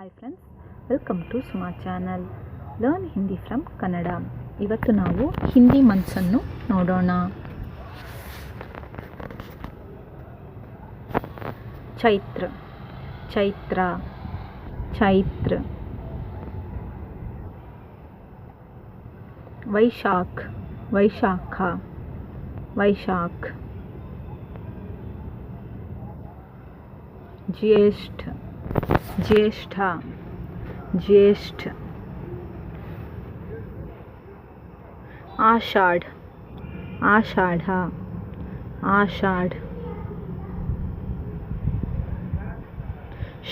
Hi friends, welcome to Suma channel. Learn Hindi from Kannada. ಇವತ್ತು ನಾವು ಹಿಂದಿ ಮಂತ್ಸನ್ನು ನೋಡೋಣ. ಚೈತ್ರ, ಚೈತ್ರ, ಚೈತ್ರ. ವೈಶಾಖ್, ವೈಶಾಖ, ವೈಶಾಖ್. ज्येष्ठ, ज्येष्ठा, ज्येष्ठ. आषाढ़, आषाढ़ा, आषाढ़.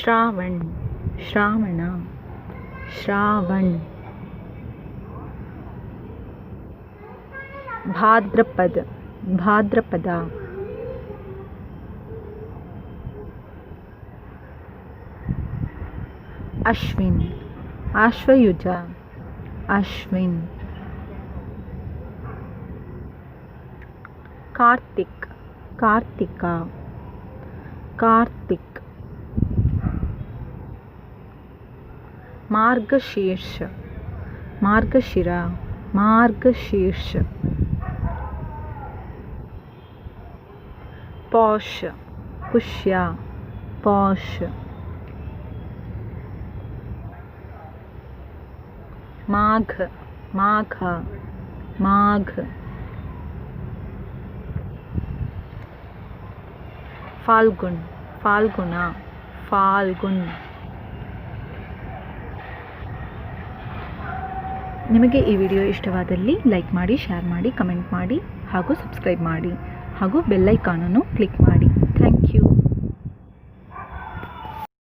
श्रावण, श्रावणा, श्रावण. भाद्रपद, भाद्रपदा. अश्विन, आश्वयुजा, अश्विन. कार्तिक, कार्तिका, कार्तिक. मार्गशीर्ष, मार्गशिरा, मार्गशीर्ष. पौष, पुष्या, पौष. माघ, माघ, माघ. फाल्गुन, फाल्गुना, फाल्गुन. ನಿಮಗೆ ಈ ವಿಡಿಯೋ ಇಷ್ಟವಾದಲ್ಲಿ ಲೈಕ್ ಮಾಡಿ, ಶೇರ್ ಮಾಡಿ, ಕಮೆಂಟ್ ಮಾಡಿ ಹಾಗೂ ಸಬ್ಸ್ಕ್ರೈಬ್ ಮಾಡಿ ಹಾಗೂ ಬೆಲ್ ಐಕಾನ್ ಅನ್ನು ಕ್ಲಿಕ್ ಮಾಡಿ.